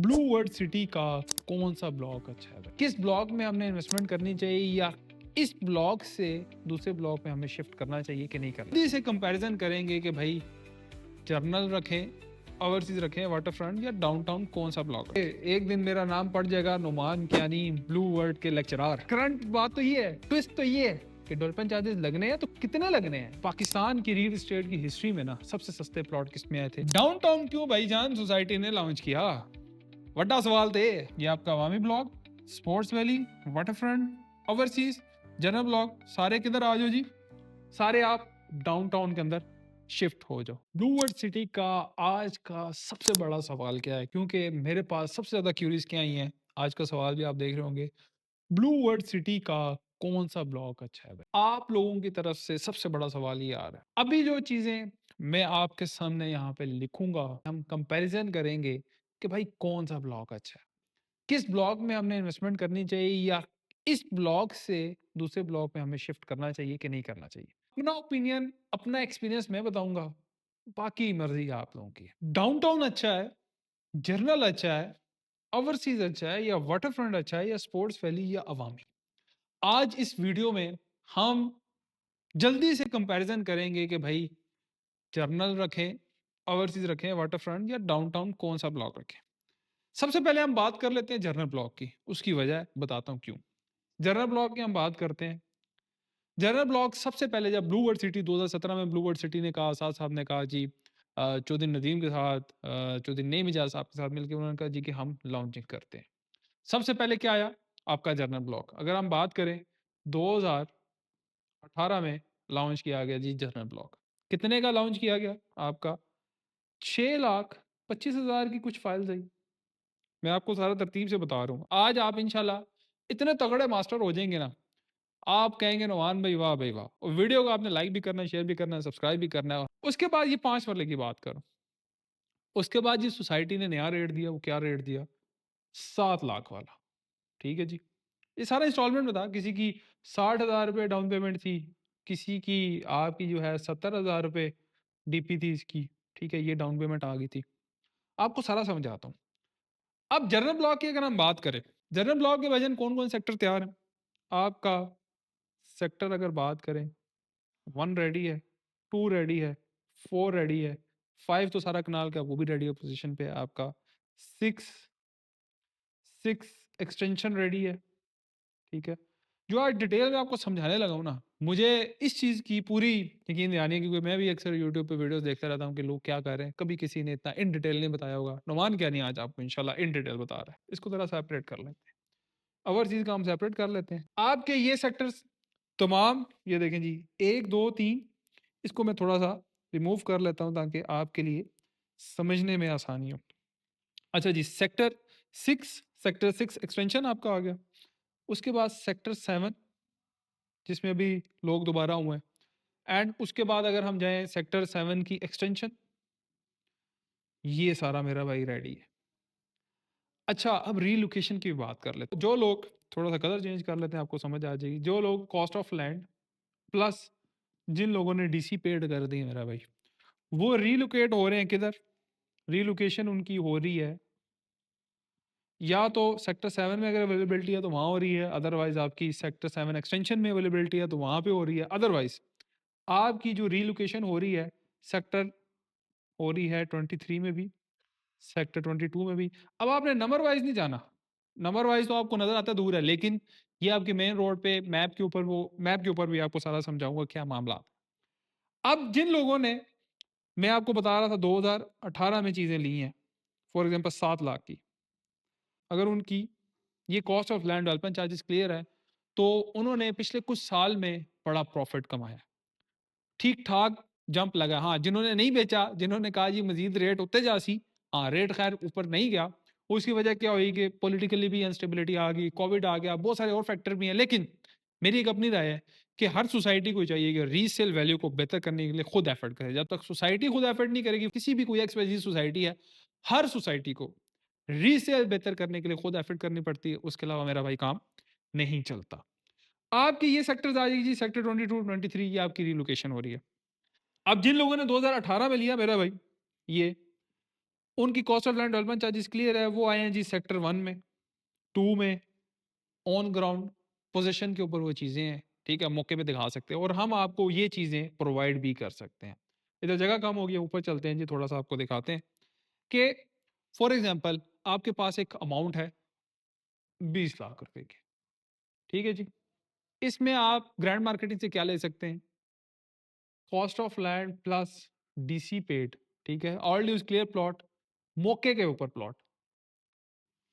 Blue World City का कौन सा ब्लॉक अच्छा है? किस ब्लॉक में हमने इन्वेस्टमेंट करनी चाहिए या इस ब्लॉक से दूसरे ब्लॉक में हमें शिफ्ट करना चाहिए कि नहीं करना? इसे कंपैरिजन करेंगे कि भाई जर्नल रखें, ओवरसीज रखें, वाटर फ्रंट या डाउनटाउन, कौन सा ब्लॉक रखें? एक दिन मेरा नाम पड़ जाएगा नुमान कियानी ब्लू वर्ड के लेक्चरर। करंट बात तो ये है, ट्विस्ट तो ये है कि डेवलपमेंट चार्जेस लगने हैं तो कितने लगने हैं? पाकिस्तान की रियल एस्टेट की हिस्ट्री में ना सबसे सस्ते प्लॉट किस में आए थे? डाउनटाउन क्यों भाईजान सोसाइटी ने लॉन्च किया? वड्डा सवाल थे। ये आपका Awami block, sports valley, water front, overseas, general block, सारे किधर आ जाओ जी, सारे आप डाउनटाउन के अंदर शिफ्ट हो जाओ। ब्लू वर्ड सिटी का आज का सबसे बड़ा सवाल क्या है? क्योंकि मेरे पास सबसे ज्यादा क्यूरीज क्या आई हैं, आज का सवाल भी आप देख रहे होंगे, ब्लू वर्ड सिटी का कौन सा ब्लॉक अच्छा है? भाई आप लोगों की तरफ से सबसे बड़ा सवाल ये आ रहा है। अभी जो चीजें मैं आपके सामने यहाँ पे लिखूंगा, हम कंपैरिजन करेंगे कि भाई कौन सा ब्लॉक अच्छा है, किस ब्लॉक में हमने इन्वेस्टमेंट करनी चाहिए या इस ब्लॉक से दूसरे ब्लॉक में हमें शिफ्ट करना चाहिए कि नहीं करना चाहिए। अपना ओपिनियन, अपना एक्सपीरियंस मैं बताऊंगा, बाकी मर्जी आप लोगों की। डाउनटाउन अच्छा है, जर्नल अच्छा है, ओवरसीज अच्छा है या वाटर फ्रंट अच्छा है या स्पोर्ट्स वैली या अवामी? आज इस वीडियो में हम जल्दी से कंपैरिजन करेंगे कि भाई जर्नल रखें, ओवरसीज रखें, वाटर फ्रंट या डाउनटाउन, कौन सा ब्लॉक रखें। सबसे पहले हम बात कर लेते हैं जनरल ब्लॉक की, उसकी वजह बताता हूँ क्यों। जनरल ब्लॉक की हम बात करते हैं। जनरल ब्लॉक सबसे पहले जब ब्लू वर्ल्ड सिटी 2017 में ब्लू वर्ल्ड सिटी ने कहा, आसाद साहब ने कहा जी, चौधरी नदीम के साथ, चौधरी नईम इजाज साहब के साथ मिलकर उन्होंने कहा जी कि हम लॉन्चिंग करते हैं। सबसे पहले क्या आया? आपका जनरल ब्लॉक। अगर हम बात करें 2018 में लॉन्च किया गया जी जनरल ब्लॉक। कितने का लॉन्च किया गया? आपका 6,25,000 की कुछ फाइल्स आई। मैं आपको सारा तरतीब से बता रहा हूँ। आज आप इंशाल्लाह इतने तगड़े मास्टर हो जाएंगे ना, आप कहेंगे नौमान भाई वाह भाई वाह। और वीडियो को आपने लाइक भी करना है, शेयर भी करना है, सब्सक्राइब भी करना है। उसके बाद ये 5 वाले की बात करो। उसके बाद जी सोसाइटी ने नया रेट दिया, वो क्या रेट दिया? 7 लाख वाला। ठीक है जी। ये सारा इंस्टॉलमेंट में था। किसी की 60,000 रुपए डाउन पेमेंट थी, किसी की आपकी जो है 70,000 रुपए डीपी थी इसकी। ठीक है, ये डाउन पेमेंट आ गई थी। आपको सारा समझाता हूँ। अब जनरल ब्लॉक की अगर हम बात करें, जनरल ब्लॉक के वजन कौन-कौन सेक्टर तैयार हैं? आपका सेक्टर अगर बात करें, 1 रेडी है, 2 रेडी है, 4 रेडी है, 5 तो सारा कनाल का वो भी रेडी है, पोज़ीशन पे है आपका। 6 6 एक्सटेंशन रेडी है, ठीक है? जो आज डिटेल में आपको समझाने लगा हूँ ना, मुझे इस चीज़ की पूरी यकीन दिलानी है क्योंकि मैं भी अक्सर यूट्यूब पे वीडियोज़ देखता रहता हूँ कि लोग क्या कर रहे हैं। कभी किसी ने इतना इन डिटेल नहीं बताया होगा। नुमान क्या नहीं आज आपको इंशाल्लाह इन डिटेल बता रहा है। इसको ज़रा सेपरेट कर लेते हैं। ओवरसीज़ का हम सेपरेट कर लेते हैं। आपके ये सेक्टर्स तमाम, ये देखें जी, 1, 2, 3, इसको मैं थोड़ा-सा रिमूव कर लेता हूँ ताकि आपके लिए समझने में आसानी हो। अच्छा जी, सेक्टर 6 एक्सटेंशन आपका आ गया। उसके बाद सेक्टर 7, जिसमें अभी लोग दोबारा हुए हैं, एंड उसके बाद अगर हम जाएँ सेक्टर 7 की एक्सटेंशन, ये सारा मेरा भाई रेडी है। अच्छा, अब रीलोकेशन की बात कर लेते हैं। जो लोग, थोड़ा-सा कलर चेंज कर लेते हैं, आपको समझ आ जाएगी। जो लोग कॉस्ट ऑफ लैंड प्लस जिन लोगों ने डीसी पेड कर दी है मेरा भाई, वो रीलोकेट हो रहे हैं किधर? रीलोकेशन उनकी हो रही है या तो सेक्टर 7 में अगर अवेलेबिलिटी है तो वहाँ हो रही है, अदरवाइज़ आपकी सेक्टर 7 एक्सटेंशन में अवेलेबिलिटी है तो वहाँ पे हो रही है। अदरवाइज़ आपकी जो रीलोकेशन हो रही है, सेक्टर हो रही है 23 में भी, सेक्टर 22 में भी। अब आपने नंबर वाइज़ नहीं जाना, नंबर वाइज़ तो आपको नज़र आता है दूर है, लेकिन ये आपके मेन रोड पे मैप के ऊपर, वो मैप के ऊपर भी आपको सारा समझाऊँगा क्या मामला। अब जिन लोगों ने, मैं आपको बता रहा था 2018 में चीज़ें ली हैं, फॉर एग्ज़ाम्पल 7 लाख की, अगर उनकी ये cost of land development charges clear है, तो उन्होंने पिछले कुछ साल में बड़ा प्रॉफ़िट कमाया। ठीक-ठाक जंप लगा। हाँ, जिन्होंने नहीं बेचा, जिन्होंने कहा जी मज़ीद रेट उत्ते जासी, हाँ, रेट ख़ैर ऊपर नहीं गया। उसकी वजह क्या हुई कि पॉलिटिकली भी अनस्टेबिलिटी आ गई, कोविड आ गया, बहुत सारे और फैक्टर भी हैं। लेकिन मेरी एक अपनी राय है कि हर सोसाइटी को चाहिए कि रीसेल वैल्यू को बेहतर करने के लिए खुद एफर्ट करे। जब तक सोसाइटी खुद एफर्ट नहीं करेगी, किसी भी कोई एक्स-वाई-ज़ेड सोसाइटी है, हर सोसाइटी को रीसेल बेहतर करने के लिए खुद एफर्ट करनी पड़ती है। उसके अलावा मेरा भाई काम नहीं चलता। आपके ये सेक्टर्स आ जाएगी जी, सेक्टर 22, 23, ये आपकी रीलोकेशन हो रही है। अब जिन लोगों ने 2018 में लिया मेरा भाई ये, उनकी cost of land development charges clear है, वो आए हैं जी सेक्टर 1 में, 2 में, ऑन ग्राउंड पोजीशन के ऊपर वो चीज़ें हैं, ठीक है? मौके पे दिखा सकते हैं और हम आपको ये चीज़ें प्रोवाइड भी कर सकते हैं। इधर जगह कम होगी, ऊपर चलते हैं जी, थोड़ा-सा आपको दिखाते हैं कि फॉर एग्ज़ाम्पल आपके पास एक अमाउंट है 20 लाख रुपए की, ठीक है जी? इसमें आप ग्रैंड मार्केटिंग से क्या ले सकते हैं? Cost of land plus DC paid, ठीक है? ऑल ड्यूज़ क्लियर प्लॉट, मौके के ऊपर प्लॉट।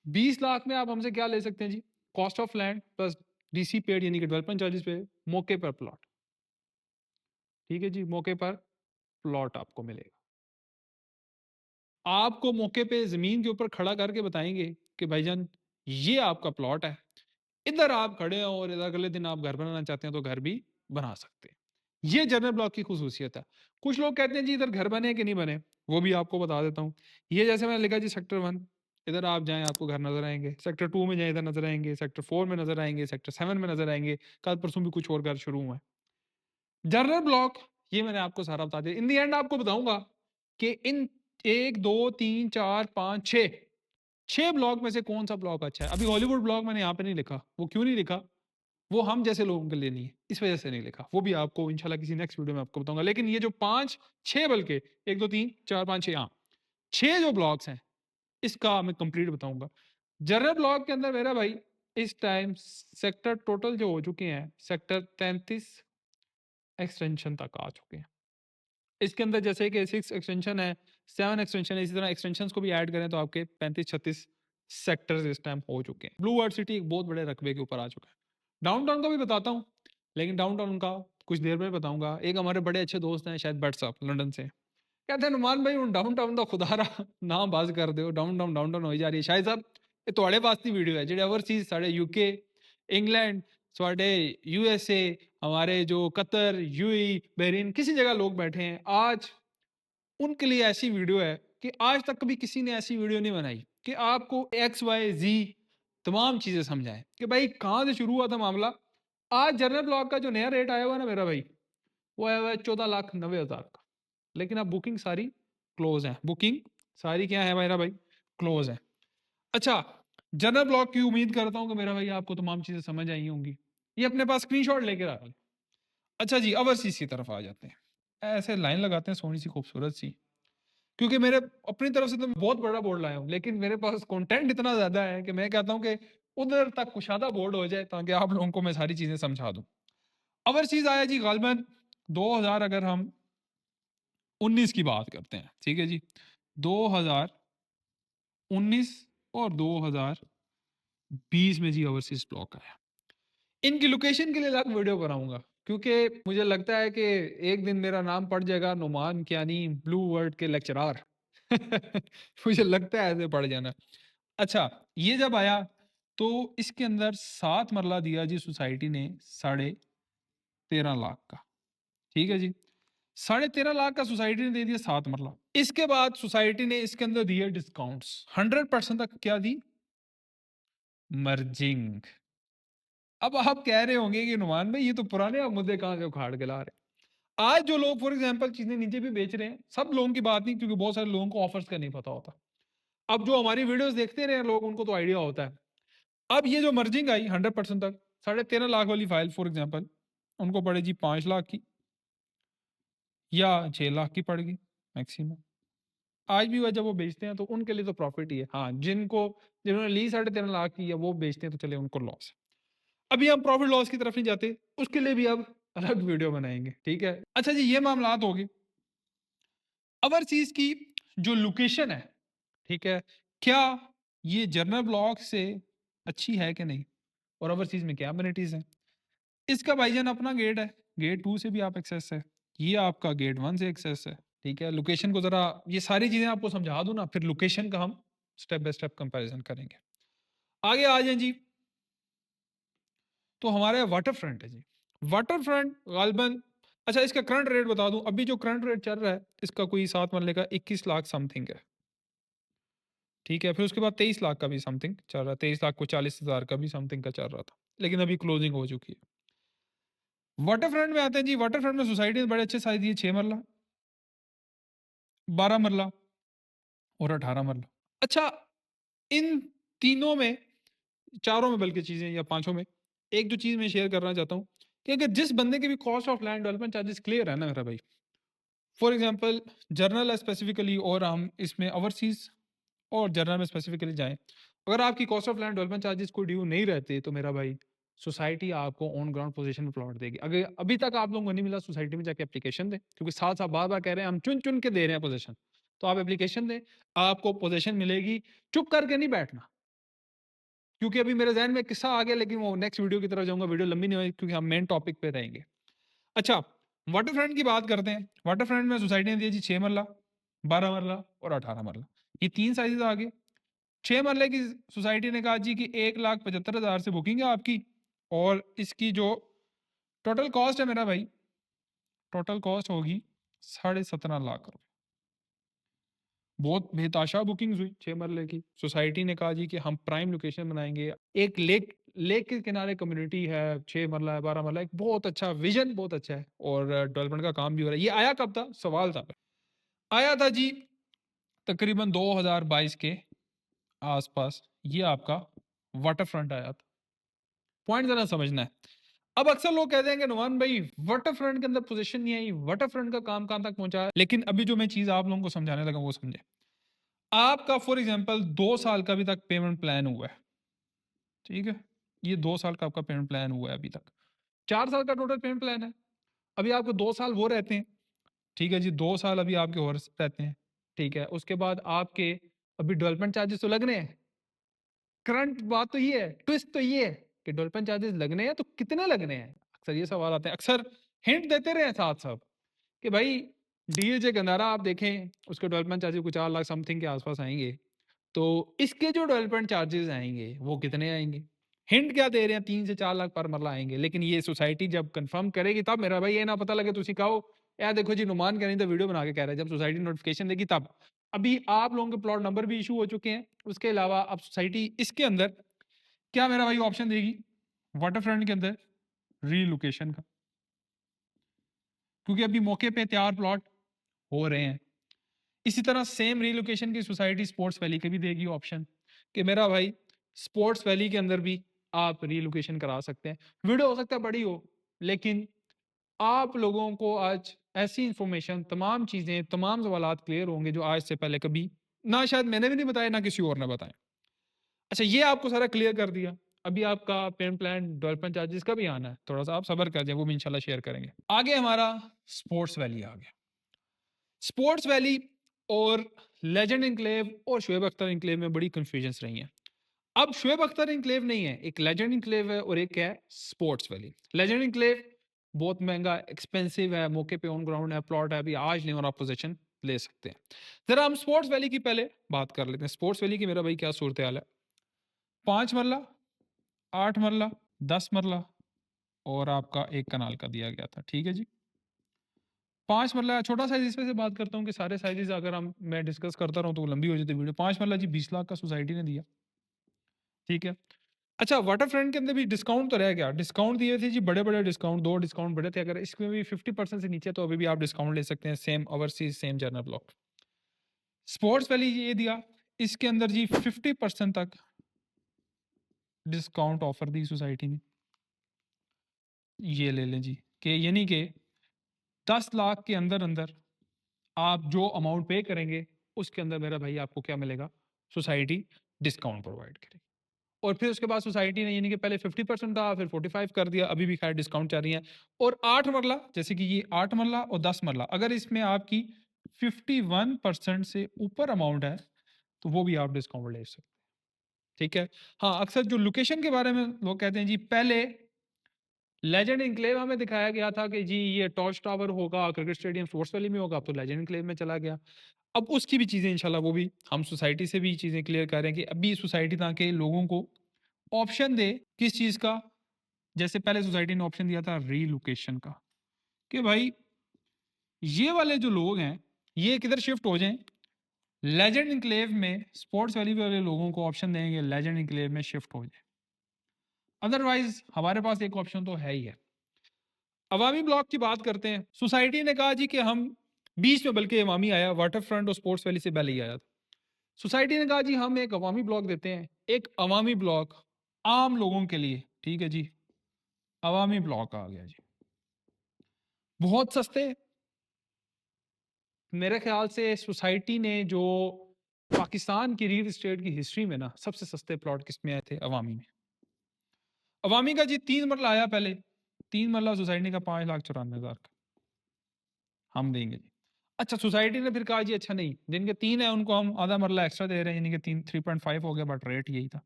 20 लाख में आप हमसे क्या ले सकते हैं जी? Cost of land plus DC paid यानी कि डेवलपमेंट चार्जेस पे मौके पर प्लॉट, ठीक है जी? मौके पर प्लॉट आपको मिलेगा। आपको मौके पे ज़मीन के ऊपर खड़ा करके बताएँगे कि भाईजान ये आपका प्लॉट है। इधर आप खड़े हैं और इधर अगले दिन आप घर बनाना चाहते हैं तो घर भी बना सकते हैं। ये जनरल ब्लॉक की ख़ुसूसियत है। कुछ लोग कहते हैं जी इधर घर बने कि नहीं बने, वो भी आपको बता देता हूँ। ये जैसे मैंने लिखा जी सेक्टर 1, इधर आप जाएँ आपको घर नज़र आएँगे। सेक्टर 2 में जाएँ इधर नज़र आएँगे, सेक्टर 4 में नज़र आएँगे, सेक्टर 7 में नज़र आएँगे। कल परसों भी कुछ और घर शुरू हुए हैं। जनरल ब्लॉक ये मैंने आपको सारा बता दिया। इन द एंड आपको बताऊँगा कि इन 1, 2, 3, 4, 5, 6 6 ब्लॉक में से कौन-सा ब्लॉक अच्छा है। अभी हॉलीवुड ब्लॉक मैंने यहाँ पे नहीं लिखा। वो क्यों नहीं लिखा? वो हम जैसे लोगों के लिए नहीं है, इस वजह से नहीं लिखा। वो भी आपको इंशाल्लाह किसी नेक्स्ट वीडियो में आपको बताऊँगा। लेकिन ये जो 5, 6 बल्कि 1, 2, 3, 4, 5, 6 हाँ, 6 जो ब्लॉक्स हैं, इसका मैं कंप्लीट बताऊँगा। जनरल ब्लॉक के अंदर मेरा भाई इस टाइम सेक्टर टोटल जो हो चुके हैं, सेक्टर 33 एक्सटेंशन तक आ चुके हैं। इसके अंदर जैसे कि 6 एक्सटेंशन है, 7 एक्सटेंशन है, इसी तरह एक्सटेंशंस को भी ऐड करें तो आपके 35-36 सेक्टर्स इस टाइम हो चुके हैं। ब्लू वर्ल्ड सिटी एक बहुत बड़े रकबे के ऊपर आ चुका है। डाउनटाउन का भी बताता हूँ, लेकिन डाउनटाउन का कुछ देर में बताऊँगा। एक हमारे बड़े अच्छे दोस्त हैं शायद भट्ट साहब लंदन से। कहते हैं नुमान भाई हुण डाउनटाउन दा खुदारा नाम बस कर दिओ, डाउनटाउन डाउनटाउन होई जा रही है। शाहिद साहब ये तुहाड़े पास दी वीडियो है जेह्ड़े ओवरसीज़ साढ़े यूके, इंग्लैंड, साढ़े यूएसए, हमारे जो कतर, यूएई, बहरीन किसी जगह लोग बैठे हैं। आज उनके लिए ऐसी वीडियो है कि आज तक कभी किसी ने ऐसी वीडियो नहीं बनाई कि आपको एक्स वाई जी तमाम चीजें समझाएं कि भाई कहाँ से शुरू हुआ था मामला। आज जनरल ब्लॉक का जो नया रेट आया हुआ है ना मेरा भाई, वो आया हुआ है 14,90,000 का। लेकिन अब बुकिंग सारी क्लोज है, बुकिंग सारी क्या है मेरा भाई, क्लोज है। अच्छा, जनरल ब्लॉक की उम्मीद करता हूँ कि मेरा भाई आपको तमाम चीजें समझ आई होंगी। ये अपने पास स्क्रीनशॉट लेके रख लें। अच्छा जी, ओवरसीज की तरफ आ जाते हैं। ऐसे लाइन लगाते हैं सोनी सी खूबसूरत सी, क्योंकि मेरे अपनी तरफ से तो मैं बहुत बड़ा बोर्ड लाया हूँ, लेकिन मेरे पास कंटेंट इतना ज़्यादा है कि मैं कहता हूँ कि उधर तक कुशादा बोर्ड हो जाए ताकि आप लोगों को मैं सारी चीज़ें समझा दूँ। ओवरसीज़ आया जी गालिबन 2000, अगर हम 19 की बात करते हैं, ठीक है जी? 2019 और 2020 में जी ओवरसीज़ ब्लॉक आया। इनकी लोकेशन के लिए अलग वीडियो बनाऊँगा, क्योंकि मुझे लगता है कि एक दिन मेरा नाम पड़ जाएगा नुमान कियानी ब्लू वर्ल्ड के लेक्चरार। मुझे लगता है ऐसे पड़ जाना। अच्छा, ये जब आया तो इसके अंदर 7 मरला दिया जी सोसाइटी ने 13.5 लाख का, ठीक है जी? 13.5 लाख का सोसाइटी ने दे दिया 7 मरला। इसके बाद सोसाइटी ने इसके अंदर दिए डिस्काउंट्स 100% तक, क्या दी? मर्जिंग। अब आप कह रहे होंगे कि नुमान भाई ये तो पुराने आप मुद्दे कहाँ से उखाड़ के ला रहे हैं। आज जो लोग फॉर एग्जांपल चीजें नीचे भी बेच रहे हैं, सब लोगों की बात नहीं, क्योंकि बहुत सारे लोगों को ऑफर्स का नहीं पता होता। अब जो हमारी वीडियोस देखते रहे लोग उनको तो आइडिया होता है। अब ये जो मर्जिंग आई 100% तक 13.5 लाख वाली फाइल फॉर एग्जांपल उनको पड़े जी 5 लाख की या 6 लाख की पड़ गई मैक्सिमम। आज भी वह जब वो बेचते हैं तो उनके लिए तो प्रॉफिट ही है। हाँ, जिन्होंने ली 13.5 लाख की या वो बेचते हैं तो चले उनको लॉस है। अभी हम प्रॉफिट लॉस की तरफ नहीं जाते, उसके लिए भी अब अलग वीडियो बनाएंगे, ठीक है? अच्छा जी, ये मामलात होगी। ओवरसीज की जो लोकेशन है, ठीक है, क्या ये जनरल ब्लॉक से अच्छी है कि नहीं, और ओवरसीज में क्या अमेनिटीज हैं? इसका भाईजान अपना गेट है, गेट 2 से भी आप एक्सेस है, ये आपका गेट 1 से एक्सेस है, ठीक है? लोकेशन को जरा ये सारी चीजें आपको समझा दूं ना, फिर लोकेशन का हम स्टेप बाय स्टेप कंपैरिजन करेंगे। आगे आ जाए जी, तो हमारे वाटर फ्रंट है जी। वाटर फ्रंट गालिबन, अच्छा इसका करंट रेट बता दूं, अभी जो करंट रेट चल रहा है इसका कोई 7 मरले का 21 लाख समथिंग है, ठीक है? फिर उसके बाद 23 लाख का भी समथिंग चल रहा है, 23 लाख को 40,000 का भी समथिंग का चल रहा था, लेकिन अभी क्लोजिंग हो चुकी है। वाटर फ्रंट में आते हैं जी, वाटर फ्रंट में सोसाइटी बड़े अच्छे साइज दिए, 6 मरला, 12 मरला, और 18 मरला। अच्छा, इन तीनों में, चारों में बल्कि चीज़ें, या पाँचों में, एक जो चीज़ मैं शेयर करना चाहता हूँ कि अगर जिस बंदे के भी cost of land development charges clear है ना मेरा भाई, फॉर एग्जांपल जर्नल है स्पेसिफिकली, और हम इसमें ओवरसीज और जर्नल में स्पेसिफिकली जाएं, अगर आपकी cost of land development charges को ड्यू नहीं रहते तो मेरा भाई सोसाइटी आपको ऑन ग्राउंड पोजीशन में प्लॉट देगी। अगर अभी तक आप लोगों को नहीं मिला, सोसाइटी में जाके एप्लीकेशन दें, क्योंकि साथ साथ बार बार कह रहे हैं हम चुन चुन के दे रहे हैं पोजीशन, तो आप एप्लीकेशन दें, आपको पोजीशन मिलेगी। चुप करके नहीं बैठना, क्योंकि अभी मेरे ज़हन में एक किस्सा आ गया, लेकिन वो नेक्स्ट वीडियो की तरफ जाऊँगा, वीडियो लंबी नहीं होगी क्योंकि हम मेन टॉपिक पे रहेंगे। अच्छा, वाटर फ्रंट की बात करते हैं। वाटर फ्रंट में सोसाइटी ने दिया जी 6 मरला, 12 मरला और 18 मरला। ये 3 साइज़ेज़ आ गए। 6 मरले की सोसाइटी ने कहा जी कि 1,75,000 से बुकिंग है आपकी, और इसकी जो टोटल कॉस्ट है मेरा भाई, टोटल कॉस्ट होगी 17.5 लाख रुपए। बहुत बेताशा बुकिंग्स हुई 6 मरले की। सोसाइटी ने कहा जी कि हम प्राइम लोकेशन बनाएँगे। एक लेक लेक के किनारे कम्युनिटी है, 6 मरला है, 12 मरला है, एक बहुत अच्छा विज़न, बहुत अच्छा है, और डेवलपमेंट का काम भी हो रहा है। ये आया कब था? सवाल था। आया था जी तकरीबन 2022 के आस-पास, ये आपका वाटर फ्रंट आया था। पॉइंट ज़रा समझना है। अब अक्सर लोग कहते हैं कि नुमान भाई वाटर फ्रंट के अंदर पोजीशन नहीं आई, वाटर फ्रंट का काम कहाँ तक पहुँचा है? लेकिन अभी जो मैं चीज़ आप लोगों को समझाने लगा वो समझें। आपका फॉर एग्ज़ाम्पल 2 साल का अभी तक पेमेंट प्लान हुआ है, ठीक है? ये 2 साल का आपका पेमेंट प्लान हुआ है अभी तक। 4 साल का टोटल पेमेंट प्लान है। अभी आपको 2 साल वो रहते हैं, ठीक है जी, 2 साल अभी आपके और रहते हैं, ठीक है? उसके बाद आपके अभी डेवलपमेंट चार्जेस तो लगने हैं। करंट बात तो ये है, ट्विस्ट तो ये है कि डेवलपमेंट चार्जेस लगने हैं तो कितने लगने हैं? अक्सर ये सवाल आते हैं। अक्सर हिंट देते रहे हैं साथ-साथ कि भाई डीएलजे गंदारा आप देखें, उसके डेवलपमेंट चार्जेस कुछ 4 लाख समथिंग के आस-पास आएँगे। तो इसके जो डेवलपमेंट चार्जेस आएँगे, वो कितने आएँगे? हिंट क्या दे रहे हैं, 3 से 4 लाख पर मरला आएँगे। लेकिन ये सोसाइटी जब कन्फर्म करेगी तब मेरा भाई, ये ना पता लगे तुसी कहो, "यार देखो जी नुमान कह नहीं तो वीडियो बना के कह रहा है।" जब सोसाइटी नोटिफिकेशन देगी तब। अभी आप लोगों के प्लॉट नंबर भी इश्यू हो चुके हैं। उसके अलावा अब सोसाइटी इसके अंदर क्या मेरा भाई ऑप्शन देगी वाटर फ्रंट के अंदर रीलोकेशन का, क्योंकि अभी मौके पे तैयार प्लॉट हो रहे हैं। इसी तरह सेम रीलोकेशन की सोसाइटी स्पोर्ट्स वैली के भी देगी ऑप्शन कि मेरा भाई स्पोर्ट्स वैली के अंदर भी आप रीलोकेशन करा सकते हैं। वीडियो हो सकता है बड़ी हो, लेकिन आप लोगों को आज ऐसी इंफॉर्मेशन, तमाम चीज़ें, तमाम सवालात क्लियर होंगे जो आज से पहले कभी ना शायद मैंने भी नहीं बताया, ना किसी और ने बताया। अच्छा, ये आपको सारा क्लियर कर दिया। अभी आपका पेमेंट प्लान डेवलपमेंट चार्जेस का भी आना है। थोड़ा-सा आप सब्र कर जाएँ, वो भी इंशाल्लाह शेयर करेंगे। आगे हमारा स्पोर्ट्स वैली आ गया। स्पोर्ट्स वैली और लेजेंड एन्क्लेव और शोएब अख्तर एन्क्लेव में बड़ी कन्फ्यूजन्स रही हैं। अब शोएब अख्तर एन्क्लेव नहीं है, एक लेजेंड एन्क्लेव है और एक है स्पोर्ट्स वैली। लेजेंड एन्क्लेव बहुत महँगा, एक्सपेंसिव है, मौके पे ऑन ग्राउंड है, प्लॉट है, अभी आज नहीं और आप पोज़ीशन ले सकते हैं। ज़रा हम स्पोर्ट्स वैली की पहले बात कर लेते हैं। स्पोर्ट्स वैली की मेरा भाई क्या सूरत-ए-हाल है? 5 मरला, 8 मरला, 10 मरला और आपका 1 कनाल का दिया गया था। ठीक है जी। 5 मरला छोटा साइज़, इसमें से बात करता हूँ कि सारे साइज़ेज़ अगर हम मैं डिस्कस करता रहूँ तो वो लंबी हो जाती है वीडियो। 5 मरला जी 20 लाख का सोसाइटी ने दिया। ठीक है। अच्छा, वाटर फ्रंट के अंदर भी डिस्काउंट तो रह गया। डिस्काउंट दिए थे जी, बड़े-बड़े डिस्काउंट, 2 डिस्काउंट बड़े थे। अगर इसमें भी 50% से नीचे, तो अभी भी आप डिस्काउंट ले सकते हैं। Same overseas, same general block. Sports valley ये दिया, इसके अंदर जी 50% तक डिस्काउंट ऑफर दी सोसाइटी ने। ये ले लें जी, कि यानी कि 10 लाख के अंदर-अंदर आप जो अमाउंट पे करेंगे, उसके अंदर मेरा भाई आपको क्या मिलेगा? सोसाइटी डिस्काउंट प्रोवाइड करेगी। और फिर उसके बाद सोसाइटी ने यानी कि पहले 50% था, फिर 45 कर दिया, अभी भी खैर डिस्काउंट जारी है। और 8 मरला, जैसे कि ये 8 मरला और 10 मरला, अगर इसमें आपकी 51% से ऊपर अमाउंट है, तो वो भी आप डिस्काउंट ले सकते हैं। ठीक है? हाँ, अक्सर जो लोकेशन के बारे में लोग कहते हैं जी, पहले लेजेंड एन्क्लेव हमें दिखाया गया था कि जी ये टॉर्च टावर होगा, क्रिकेट स्टेडियम स्पोर्ट्स वैली में होगा, अब तो लेजेंड एन्क्लेव में चला गया। अब उसकी भी चीज़ें इंशाल्लाह, वो भी हम सोसाइटी से भी चीज़ें क्लियर कर रहे हैं कि अभी सोसाइटी ताकि लोगों को ऑप्शन दे किस चीज़ का। जैसे पहले सोसाइटी ने ऑप्शन दिया था रीलोकेशन का, कि भाई ये वाले जो लोग हैं, ये किधर शिफ्ट हो जाएँ, लेजेंड एन्क्लेव में, स्पोर्ट्स वैली वाले लोगों को ऑप्शन देंगे लेजेंड एन्क्लेव में शिफ्ट हो जाएँ। अदरवाइज़ हमारे पास एक ऑप्शन तो है ही है। अवामी ब्लॉक की बात करते हैं। सोसाइटी ने कहा जी कि हम बीच में, बल्कि अवामी आया, वाटर फ्रंट और स्पोर्ट्स वैली से पहले ही आया था। सोसाइटी ने कहा जी हम एक अवामी ब्लॉक देते हैं, एक अवामी ब्लॉक आम लोगों के लिए, ठीक है जी, अवामी ब्लॉक आ गया जी। बहुत सस्ते, मेरे ख्याल से सोसाइटी ने जो पाकिस्तान की रियल एस्टेट की हिस्ट्री में ना सबसे सस्ते प्लॉट किसमें आए थे? अवामी में। अवामी का जी 3 मरला आया पहले, 3 मरला सोसाइटी का 5,94,000 का, हम देंगे जी। अच्छा सोसाइटी ने फिर कहा जी अच्छा नहीं, जिनके 3 है उनको हम आधा मरला एक्स्ट्रा दे रहे हैं, यानी कि 3.5 हो गया, बट रेट यही था।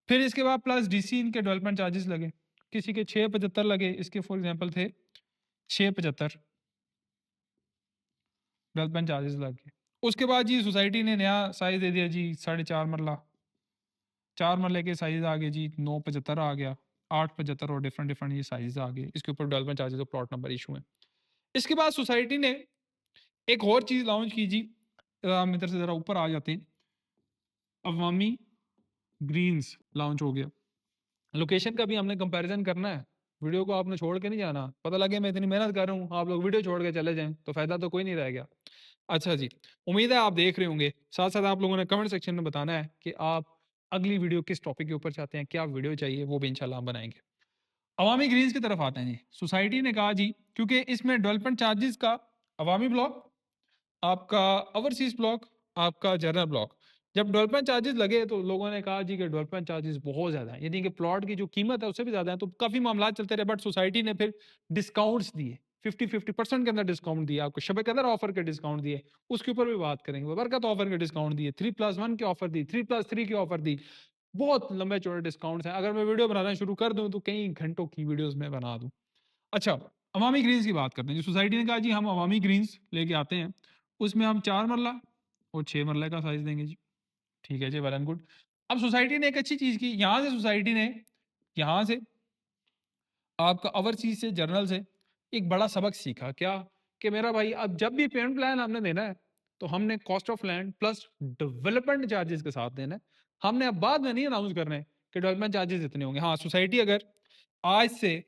फिर इसके बाद प्लस डीसी इनके डेवलपमेंट चार्जेस लगे, किसी के 6.75 लगे, इसके फॉर एग्जांपल थे 6.75 डेवलपमेंट चार्जेस लगे। उसके बाद जी सोसाइटी ने नया साइज़ दे दिया जी 4.5 मरला, 4 मरले के साइज़ आ गए जी 9.75 आ गया, 8.75 और डिफरेंट डिफरेंट ये साइज़ आ गए। इसके ऊपर डेवलपमेंट चार्जेस और प्लॉट नंबर इशू है। इसके बाद सोसाइटी ने एक और चीज़ लॉन्च की जी, हम इधर से ज़रा ऊपर आ जाते हैं, अवामी ग्रीन्स लॉन्च हो गया। लोकेशन का भी हमने कंपैरिजन करना है, वीडियो को आपने छोड़ के नहीं जाना। पता लगे मैं इतनी मेहनत कर रहा हूँ, आप लोग वीडियो छोड़ के चले जाएँ, तो फ़ायदा तो कोई नहीं रह गया। अच्छा जी, उम्मीद है आप देख रहे होंगे। साथ-साथ आप लोगों ने कमेंट सेक्शन में बताना है कि आप अगली वीडियो किस टॉपिक के ऊपर चाहते हैं, क्या वीडियो चाहिए, वो भी इंशाल्लाह हम बनाएँगे। अवामी ग्रीन्स की तरफ आते हैं जी। सोसाइटी ने कहा जी क्योंकि इसमें डेवलपमेंट चार्जेस का अवामी ब्लॉक, आपका ओवरसीज़ ब्लॉक, आपका जनरल ब्लॉक। जब डेवलपमेंट चार्जेस लगे तो लोगों ने कहा जी कि डेवलपमेंट चार्जेस बहुत ज़्यादा हैं, यानी कि प्लॉट की जो कीमत है उससे भी ज़्यादा है, तो काफ़ी मामलात चलते रहे, बट सोसाइटी ने फिर डिस्काउंट्स दिए, 50-50% के अंदर डिस्काउंट दिया, आपको शब कदर ऑफर के डिस्काउंट दिए, उसके ऊपर भी बात करेंगे। बरकत ऑफर के डिस्काउंट दिए, 3+1 की ऑफर दी, 3+3 की ऑफर दी, बहुत लंबे चौड़े डिस्काउंट्स हैं। अगर मैं वीडियो बनाना शुरू कर दूँ तो कई घंटों की वीडियोज़ मैं बना दूँ। अच्छा, अवामी ग्रीन्स की बात करते हैं। जो सोसाइटी ने कहा जी हम अवामी ग्रीन्स लेके आते हैं, उसमें हम 4 मरला और 6 मरले का साइज़ देंगे जी। ठीक है जी, वेल एंड गुड। अब सोसाइटी ने एक अच्छी चीज़ की, यहाँ से सोसाइटी ने यहाँ से आपका ओवरसीज़ से, जर्नल से एक बड़ा सबक सीखा। क्या? कि मेरा भाई अब जब भी पेमेंट प्लान हमने देना है, तो हमने cost of land plus development charges के साथ देना है। हमने अब बाद में नहीं अनाउंस करना है कि डेवलपमेंट चार्जेस इतने होंगे। हाँ, सोसाइटी अगर आज से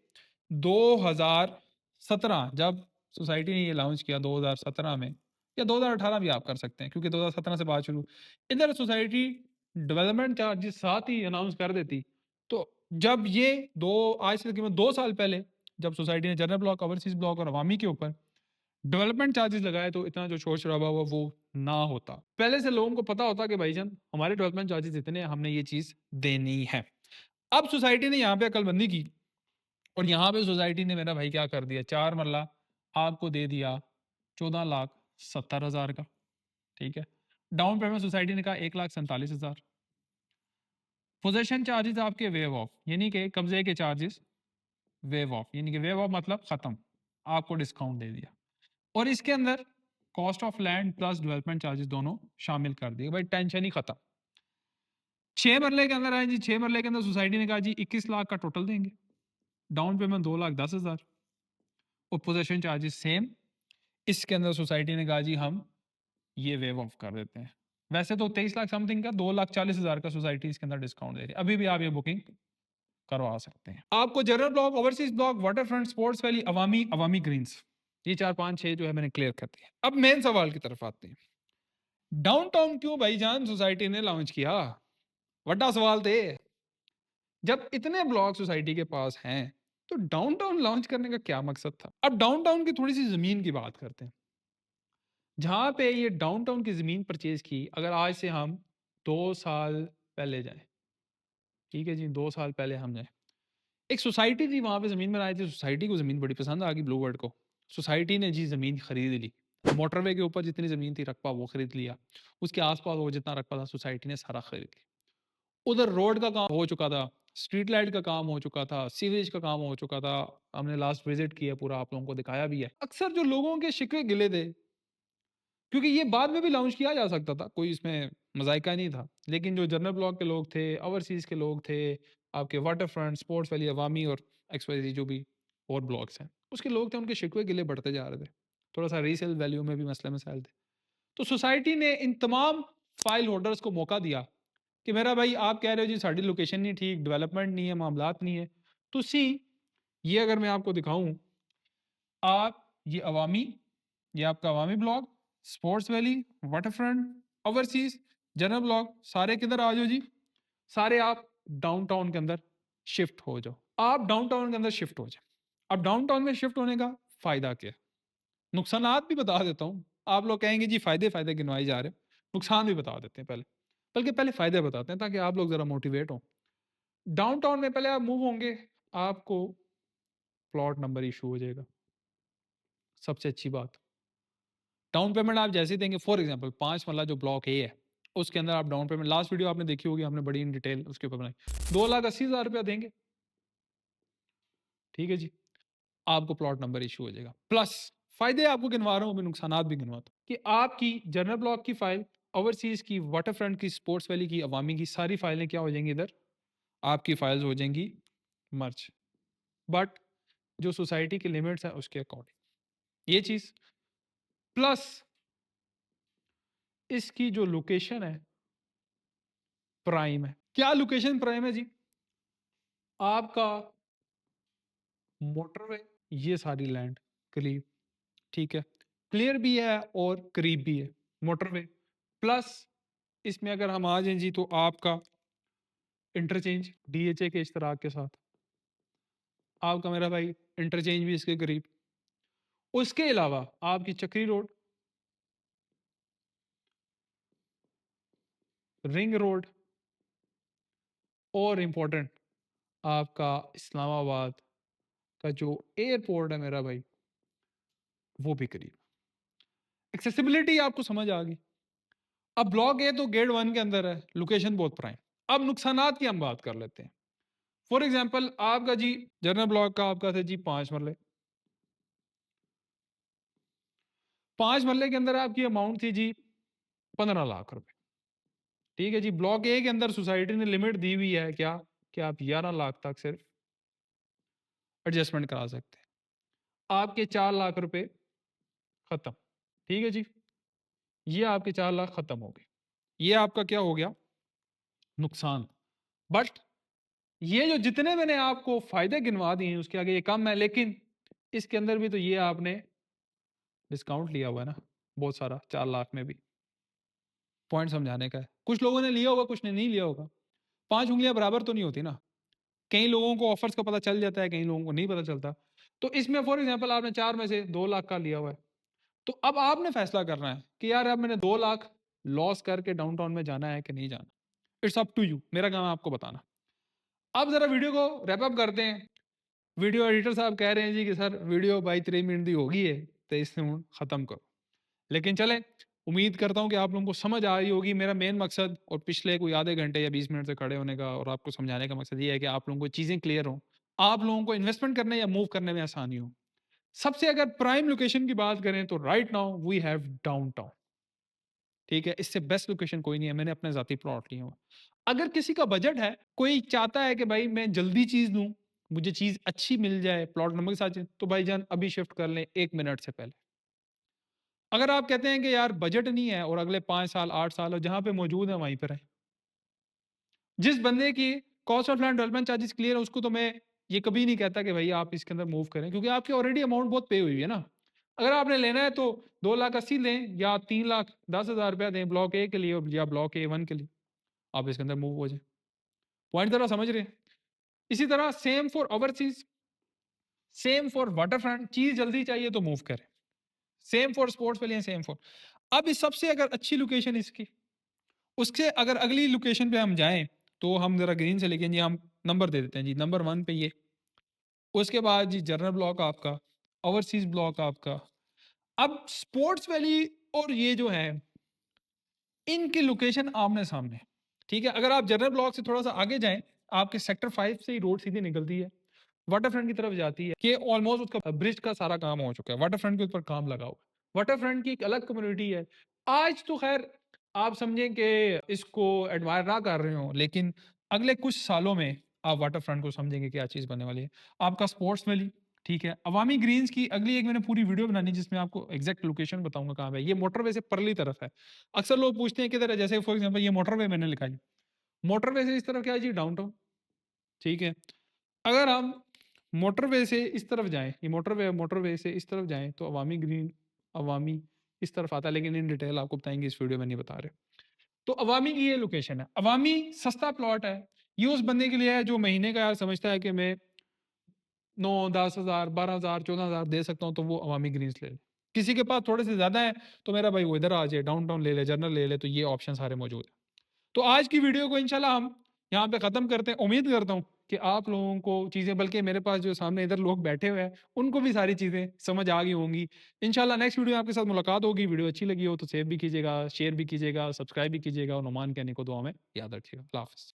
2017 जब सोसाइटी ने ये लॉन्च किया 2017 में, या 2018 भी आप कर सकते हैं क्योंकि 2017 से बात शुरू, इधर सोसाइटी डेवलपमेंट चार्जेस साथ ही अनाउंस कर देती, तो जब ये दो आज से तकरीबन 2 साल पहले जब सोसाइटी ने जनरल ब्लॉक, ओवरसीज ब्लॉक और अवामी के ऊपर डेवलपमेंट चार्जेस लगाए, तो इतना जो शोर शराबा हुआ वो ना होता। पहले से लोगों को पता होता कि भाईजान हमारे डेवलपमेंट चार्जेस इतने हैं, हमने ये चीज़ देनी है। अब सोसाइटी ने यहाँ पे अकलबंदी की और यहाँ पे सोसाइटी ने मेरा भाई क्या कर दिया, 4 मरला आपको दे दिया 14,70,000 का, ठीक है। डाउन पेमेंट सोसाइटी ने कहा 1,47,000। पोजेशन चार्जेस आपके वेव ऑफ, यानी कि कब्जे के चार्जेस वेव ऑफ, यानी कि वेव ऑफ मतलब खत्म, आपको डिस्काउंट दे दिया। और इसके अंदर cost of land plus development charges दोनों शामिल कर दिए, भाई टेंशन ही खत्म। 6 मरले के अंदर आए जी, 6 मरले के अंदर सोसाइटी ने कहा जी 21 लाख का टोटल देंगे, डाउन पेमेंट 2,10,000 और पोजेशन चार्जेस सेम। इसके अंदर सोसाइटी ने कहा जी हम ये वेव ऑफ कर देते हैं। वैसे तो 23 लाख समथिंग का, 2,40,000 का सोसाइटी इसके अंदर डिस्काउंट दे रही है। अभी भी आप ये बुकिंग करवा सकते हैं। आपको general block, overseas block, water front, sports valley, Awami, Awami greens, ये 4 5 6 जो है मैंने क्लियर कर दिया। अब मेन सवाल की तरफ आते हैं, डाउनटाउन क्यों भाईजान सोसाइटी ने लॉन्च किया? बड़ा सवाल थे। जब इतने ब्लॉक सोसाइटी के पास हैं, तो डाउनटाउन लॉन्च करने का क्या मकसद था? अब डाउनटाउन की थोड़ी सी जमीन की बात करते हैं। जहां पे ये डाउनटाउन की जमीन परचेज की, अगर आज से हम 2 साल पहले जाएं, ठीक है जी, 2 साल पहले हम जाएं, एक सोसाइटी थी वहाँ पे ज़मीन बनाई थी, सोसाइटी को ज़मीन बड़ी पसंद आ गई ब्लू वर्ल्ड को। सोसाइटी ने जी ज़मीन खरीद ली। मोटरवे के ऊपर जितनी ज़मीन थी रकबा वो खरीद लिया। उसके आस-पास वो जितना रकबा था सोसाइटी ने सारा खरीद लिया। उधर रोड का काम हो चुका था, स्ट्रीट लाइट का काम हो चुका था, सीवेज का काम हो चुका था। हमने लास्ट विज़िट किया, पूरा आप लोगों को दिखाया भी है। अक्सर जो लोगों के शिकवे गिले थे, क्योंकि ये बाद में भी लॉन्च किया जा सकता था, कोई इसमें मज़ाइका नहीं था। लेकिन जो जनरल ब्लॉक के लोग थे, ओवरसीज़ के लोग थे, आपके वाटर फ्रंट, स्पोर्ट्स वैली, अवामी और एक्स-वाई-ज़ेड जो भी और ब्लॉक्स हैं, उसके लोग थे, उनके शिकवे गिले बढ़ते जा रहे थे। थोड़ा-सा रीसेल वैल्यू में भी मसले-मसाइल थे। तो सोसाइटी ने इन तमाम फाइल होल्डर्स को मौका दिया कि मेरा भाई आप कह रहे हो जी साडी लोकेशन नहीं ठीक, डेवलपमेंट नहीं है, मामलात नहीं है। तुसी ये अगर मैं आपको दिखाऊँ, आप ये अवामी, ये आपका Awami block, sports valley, waterfront, overseas, general block सारे किधर आ जाओ जी, सारे आप डाउनटाउन के अंदर शिफ्ट हो जाओ। आप डाउनटाउन के अंदर शिफ्ट हो जाए। अब डाउनटाउन में शिफ्ट होने का फ़ायदा क्या है? नुकसानात भी बता देता हूँ। आप लोग कहेंगे जी फ़ायदे गिनवाए जा रहे हैं। नुकसान भी बता देते हैं पहले। बल्कि पहले फ़ायदे बताते हैं ताकि आप लोग ज़रा मोटिवेट हों। डाउनटाउन में पहले आप मूव होंगे, आपको प्लॉट नंबर इश्यू हो जाएगा। सबसे अच्छी बात। डाउन पेमेंट आप जैसे ही देंगे, फॉर एग्ज़ाम्पल 5 मरला जो ब्लॉक ए है, उसके अंदर आप डाउन पेमेंट, लास्ट वीडियो आपने देखी होगी, हमने बड़ी इन डिटेल उसके ऊपर बनाई। 2,80,000 देंगे, ठीक है जी। आपको प्लॉट नंबर इश्यू हो जाएगा। प्लस फ़ायदे आपको गिनवा रहा हूँ, अभी नुकसानात भी गिनवाता हूँ कि आपकी जनरल ब्लॉक की फ़ाइल, ओवरसीज़ की, वाटरफ्रंट की, स्पोर्ट्स वैली की, अवामी की सारी फ़ाइलें क्या हो जाएँगी इधर, आपकी फ़ाइल्स हो जाएँगी मर्ज। बट जो सोसाइटी की लिमिट्स हैं उसके अकॉर्डिंग। ये चीज़ प्लस इसकी जो लोकेशन है, प्राइम है। क्या लोकेशन प्राइम है जी? आपका मोटरवे, ये सारी लैंड करीब, ठीक है, क्लियर भी है और करीब भी है मोटरवे। प्लस इसमें अगर हम आ जाएं जी तो आपका इंटरचेंज डीएचए के इश्तराक के साथ, आपका मेरा भाई इंटरचेंज भी इसके करीब। उसके अलावा आपकी चक्री रोड, रिंग रोड और इम्पोर्टेंट आपका इस्लामाबाद का जो एयरपोर्ट है मेरा भाई, वो भी करीब। एक्सेसिबिलिटी आपको समझ आ गई। अब ब्लॉक ए तो गेट 1 के अंदर है, लोकेशन बहुत प्राइम। अब नुकसानात की हम बात कर लेते हैं। फॉर एग्जांपल आपका जी जनरल ब्लॉक का आपका था जी 5 मरले। 5 मरले के अंदर आपकी अमाउंट थी जी 15 लाख रुपए। ठीक है जी, ब्लॉक ए के अंदर सोसाइटी ने लिमिट दी हुई है क्या, कि आप 11 लाख तक सिर्फ एडजस्टमेंट करा सकते हैं। आपके 4 लाख रुपए खत्म। ठीक है जी, ये आपके 4 लाख खत्म हो गए। ये आपका क्या हो गया, नुकसान। बट ये जो जितने मैंने आपको फायदे गिनवा दिए हैं उसके आगे ये कम है, लेकिन इसके अंदर भी तो ये आपने डिस्काउंट लिया हुआ है ना, बहुत सारा 4 लाख में भी। पॉइंट समझाने का है। कुछ लोगों ने लिया होगा, कुछ ने नहीं लिया होगा। 5 उँगलियाँ बराबर तो नहीं होती ना। कई लोगों को ऑफर्स का पता चल जाता है, कई लोगों को नहीं पता चलता। तो इसमें फॉर एग्जांपल आपने 4 में से 2 लाख का लिया हुआ है। तो अब आपने फैसला करना है कि यार अब मैंने 2 लाख लॉस करके डाउनटाउन में जाना है कि नहीं जाना। इट्स अप टू यू, मेरा काम है आपको बताना। अब ज़रा वीडियो को रैप अप करते हैं। वीडियो एडिटर साहब कह रहे हैं जी कि सर वीडियो 22-23 मिनट दी हो गई है, तो इसे हुण खत्म करो। लेकिन चलें, उम्मीद करता हूँ कि आप लोगों को समझ आ रही होगी। मेरा मेन मकसद और पिछले कोई आधे घंटे या 20 मिनट से खड़े होने का और आपको समझाने का मकसद ये है कि आप लोगों को चीज़ें क्लियर हों। आप लोगों को इन्वेस्टमेंट करने या मूव करने में आसानी हो। सबसे अगर प्राइम लोकेशन की बात करें तो right now we have downtown. ठीक है, इससे बेस्ट लोकेशन कोई नहीं है। मैंने अपने ज़ाती प्लॉट लिए हुए। अगर किसी का बजट है, कोई चाहता है कि भाई मैं जल्दी चीज़ लूँ, मुझे चीज़ अच्छी मिल जाए, प्लॉट नंबर के साथ, तो भाईजान अभी शिफ्ट कर लें 1 मिनट से पहले। अगर आप कहते हैं कि यार बजट नहीं है और अगले 5 साल, 8 साल और जहाँ पे मौजूद है वहीं पे रहें। जिस बंदे की cost of land development charges clear है उसको तो मैं ये कभी नहीं कहता कि भाई आप इसके अंदर मूव करें, क्योंकि आपकी ऑलरेडी अमाउंट बहुत पे हुई है ना। अगर आपने लेना है तो 2,80,000 लें या 3,10,000 रुपया दें ब्लॉक ए के लिए या ब्लॉक ए1 के लिए, आप इसके अंदर मूव हो जाए। पॉइंट जरा समझ रहे हैं? इसी तरह same for overseas, same for waterfront, चीज जल्दी चाहिए तो मूव करें। सेम फॉर स्पोर्ट्स के लिए, सेम फॉर। अब इस सबसे अगर अच्छी लोकेशन इसकी, उससे अगर अगली लोकेशन पे हम जाएं तो हम जरा ग्रीन से लेके जी हम नंबर दे देते हैं जी, नंबर 1 पे ये। उसके बाद जी जनरल ब्लॉक आपका, ओवरसीज ब्लॉक आपका। अब स्पोर्ट्स वैली और ये जो है, इनकी लोकेशन आमने-सामने। ठीक है? अगर आप जनरल ब्लॉक से थोड़ा-सा आगे जाएँ, आपके सेक्टर 5 से ही रोड सीधी निकलती है। वाटरफ्रंट की तरफ जाती है कि ऑलमोस्ट उसका ब्रिज का सारा काम हो चुका है। वाटरफ्रंट के ऊपर काम लगा हुआ है। वाटरफ्रंट की एक अलग कम्युनिटी है। आज तो ख़ैर आप समझें कि इसको एडमायर ना कर रहे हों, लेकिन अगले कुछ सालों में आप वाटरफ्रंट को समझेंगे क्या चीज़ बनने वाली है। आपका स्पोर्ट्स वैली, ठीक है? अवामी ग्रीन्स की अगली एक मैंने पूरी वीडियो बनानी है जिसमें आपको एग्ज़ैक्ट लोकेशन बताऊँगा कहाँ पे है। ये मोटरवे से परली तरफ है। अक्सर लोग पूछते हैं किधर है? जैसे फॉर एग्ज़ाम्पल ये मोटरवे मैंने लिखा है। मोटरवे से इस तरफ क्या है जी? डाउनटाउन, ठीक है? अगर हम मोटरवे से इस तरफ जाएँ, ये मोटरवे है, मोटरवे से इस तरफ जाएँ तो अवामी ग्रीन, अवामी इस तरफ आता है, लेकिन इन डिटेल आपको बताएँगे, इस वीडियो में नहीं बता रहे। तो अवामी की ये लोकेशन है। अवामी सस्ता प्लॉट है। ये उस बंदे के लिए है जो महीने का यार समझता है कि मैं 9 10,000 12,000 14,000 दे सकता हूँ, तो वो अवामी ग्रीन्स ले ले। किसी के पास थोड़े से ज़्यादा है, तो मेरा भाई वो इधर आ जाए, डाउनटाउन ले ले, जनरल ले ले, तो ये ऑप्शन सारे मौजूद हैं। तो आज की वीडियो को इंशाल्लाह हम यहाँ पे ख़त्म करते हैं। उम्मीद करता हूँ कि आप लोगों को चीज़ें, बल्कि मेरे पास जो सामने इधर लोग बैठे हुए हैं, उनको भी सारी चीज़ें समझ आ गई होंगी। इंशाल्लाह नेक्स्ट वीडियो में आपके साथ मुलाकात होगी। वीडियो अच्छी लगी हो तो सेव भी कीजिएगा, शेयर भी कीजिएगा, सब्सक्राइब भी कीजिएगा और नुमान कहने को दुआ में याद रखिएगा। अल्लाह हाफ़िज़।